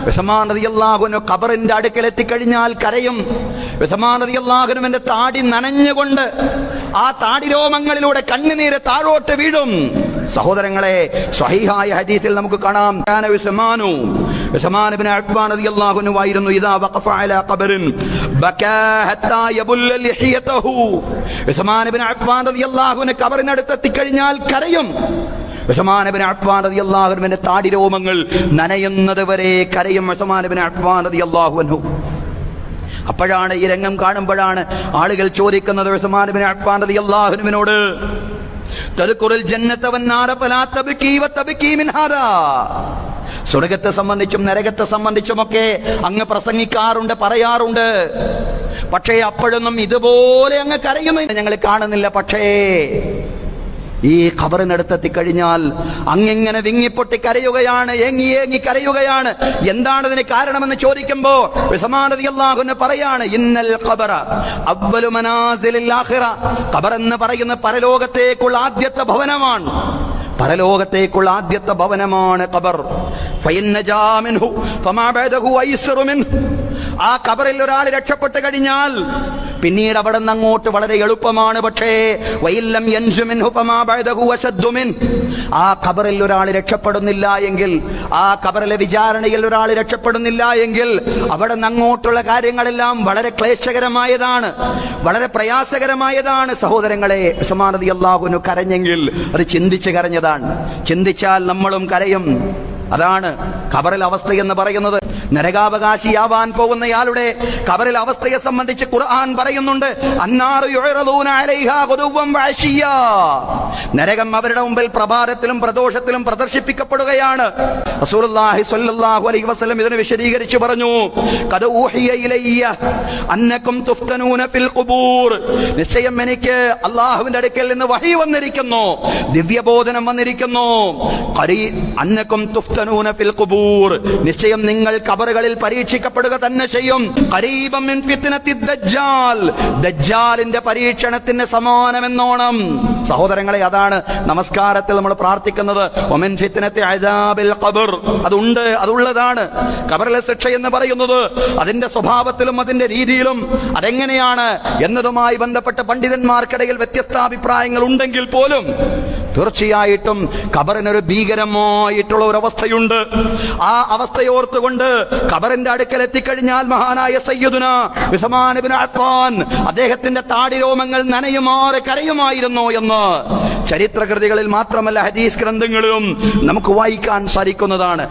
ഉസ്മാൻ റളിയല്ലാഹു അൻഹു ഖബറിന്റെ അടുക്കൽ എത്തിക്കഴിഞ്ഞാൽ കരയും. ഉസ്മാൻ റളിയല്ലാഹു അൻഹുവിന്റെ താടി നനഞ്ഞുകൊണ്ട് ആ താടിരോമങ്ങളിലൂടെ കണ്ണുനീര് താഴോട്ട് വീഴും. സഹോദരങ്ങളെ, സ്വഹീഹായ ഹദീസിൽ നമുക്ക് കാണാം, ഉസ്മാൻ ഇബ്നു അഫ്ഫാൻ റളിയല്ലാഹു അൻഹു ആയിരുന്നു ഇദാ വഖഫ അലാ ഖബറിൻ ബകാ ഹത്താ യബുല്ല ലിഹിയതഹു. ഉസ്മാൻ ഇബ്നു അഫ്ഫാൻ റളിയല്ലാഹു അൻഹു ഖബറിനടുത്ത് എത്തിക്കഴിഞ്ഞാൽ കരയും. ഉസ്മാൻ ഇബ്നു അഫ്ഫാൻ റളിയല്ലാഹു അൻഹുവിന്റെ താടിരോമങ്ങൾ നനയുന്നത് വരെ കരയും ഉസ്മാൻ ഇബ്നു അഫ്ഫാൻ റളിയല്ലാഹു അൻഹു. അപ്പോഴാണ്, ഈ രംഗം കാണുമ്പോഴാണ് ആളുകൾ ചോദിക്കുന്നത് ഉസ്മാൻ ഇബ്നു അഫ്ഫാൻ റളിയല്ലാഹു അൻഹുവിനോട്, തദ്കുറുൽ ജന്നത വന്നാറ ഫലാ തബ്കീ വതബ്കീ മിൻ ഹാദാ. സ്വർഗത്തെ സംബന്ധിച്ചും നരകത്തെ സംബന്ധിച്ചുമൊക്കെ അങ്ങ് പ്രസംഗിക്കാറുണ്ട്, പറയാറുണ്ട്. പക്ഷേ അപ്പോഴൊന്നും ഇതുപോലെ അങ്ങ് കരയുന്നത് ഞങ്ങൾ കാണുന്നില്ല. പക്ഷേ ഈ ഖബറിനടുത്തെത്തിക്കഴിഞ്ഞാൽ അങ്ങിങ്ങനെ വിങ്ങിപ്പൊട്ടി കരയുകയാണ്, ഏങ്ങി ഏങ്ങി കരയുകയാണ്. എന്താണ് ഇതിന് കാരണമെന്ന് ചോദിക്കുമ്പോ ഉസ്മാൻ റളിയല്ലാഹു അൻഹു പറയാണ്, ഇന്നൽ ഖബറ അവ്വലു മനാസിലിൽ ആഖിറ. ഖബർ എന്ന് പറയുന്ന പരലോകത്തേക്കുള്ള ആദ്യത്തെ ഭവനമാണ്. പരലോകത്തേക്കുള്ള ആദ്യത്തെ ഭവനമാണ് ഖബർ. ഫഇൻ നജാ മിൻഹു ഫമാ ബഅദഹു ഐസറു മിൻഹു. ആ ഖബറിൽ ഒരാൾ രക്ഷപ്പെട്ടു കഴിഞ്ഞാൽ പിന്നീട് അവിടെ നിന്ന് അങ്ങോട്ട് വളരെ എളുപ്പമാണ്. പക്ഷേ വഇല്ലം യൻജു മിൻഹു ഫമാ ബഅദഹു അശദ്ദു മിൻഹു. ആ ഖബറിൽ ഒരാൾ രക്ഷപ്പെടുന്നില്ല എങ്കിൽ, ആ ഖബറിലെ വിചാരണയിൽ ഒരാൾ രക്ഷപ്പെടുന്നില്ല എങ്കിൽ അവിടെ നിന്ന് അങ്ങോട്ടുള്ള കാര്യങ്ങളെല്ലാം വളരെ ക്ലേശകരമായതാണ്, വളരെ പ്രയാസകരമായതാണ്. സഹോദരങ്ങളെ, ഉസ്മാൻ റളിയല്ലാഹു അൻഹു കരഞ്ഞെങ്കിൽ അത് ചിന്തിച്ച് കരഞ്ഞതാണ്. ചിന്തിച്ചാൽ നമ്മളും കരയും. അതാണ് ഖബറിൽ അവസ്ഥ എന്ന് പറയുന്നത്. നരകാവകാശിയാവാൻ പോകുന്നയാളുടെ ഖബറിൽ അവസ്ഥയെ സംബന്ധിച്ച് ഖുർആൻ പറയുന്നുണ്ട്, അന്നാറു യുഅറദൂന അലൈഹാ ഗുദുവ്വൻ വഅശിയ്യാ. നരകം അവരുടെ മുമ്പിൽ പ്രഭാതത്തിലും പ്രദോഷത്തിലും പ്രദർശിപ്പിക്കപ്പെടുകയാണ്. റസൂലുള്ളാഹി സ്വല്ലല്ലാഹു അലൈഹി വസല്ലം ഇതിനെ വിശദീകരിച്ചു പറഞ്ഞു, ഖദ ഊഹിയ ഇലയ്യ അന്നകും തുഫ്തനൂന ഫിൽ ഖുബൂർ. നിശ്ചയം എനിക്ക് അല്ലാഹുവിന്റെ അടുക്കൽ നിന്ന് വഹി വന്നിരിക്കുന്നു, ദിവ്യബോധനം വന്നിരിക്കുന്നു. അന്നകും തുഫ്തനൂന ഫിൽ ഖുബൂർ. നിശ്ചയം നിങ്ങൾ ഖബറുകളിൽ പരീക്ഷിക്കപ്പെടുക തന്നെ ചെയ്യും. ഖരീബൻ മിൻ ഫിത്നത്തി ദജ്ജാൽ. ദജ്ജാലിന്റെ പരീക്ഷണത്തിന് സമാനമെന്നോണം. സഹോദരങ്ങളെ, അതാണ് നമസ്കാരത്തിൽ നമ്മൾ പ്രാർത്ഥിക്കുന്നത്, വമിൻ ഫിത്നത്തി അദാബിൽ ഖബർ. അതുള്ളതാണ് ഖബറിലെ ശിക്ഷ എന്ന് പറയുന്നത്. അതിന്റെ സ്വഭാവത്തിലും അതിന്റെ രീതിയിലും അതെങ്ങനെയാണ് എന്നതുമായി ബന്ധപ്പെട്ട പണ്ഡിതന്മാർക്കിടയിൽ വ്യത്യസ്താഭിപ്രായങ്ങൾ ഉണ്ടെങ്കിൽ പോലും തീർച്ചയായിട്ടും ഖബറിനൊരു ഭീകരമായിട്ടുള്ള ഒരു അവസ്ഥയുണ്ട്. ആ അവസ്ഥയോർത്തുകൊണ്ട് ഖബറിന്റെ അടുക്കൽ എത്തിക്കഴിഞ്ഞാൽ മഹാനായ സയ്യിദുനാ ഉസ്മാൻ ഇബ്നു അഫ്ഫാൻ അദ്ദേഹത്തിന്റെ താടിരോമങ്ങൾ നനയുമാറ് കരയുമായിരുന്നു എന്ന് ചരിത്രകൃതികളിൽ മാത്രമല്ല ഹദീസ് ഗ്രന്ഥങ്ങളിലും നമുക്ക് വായിക്കാൻ സാധിക്കുന്നതാണ്.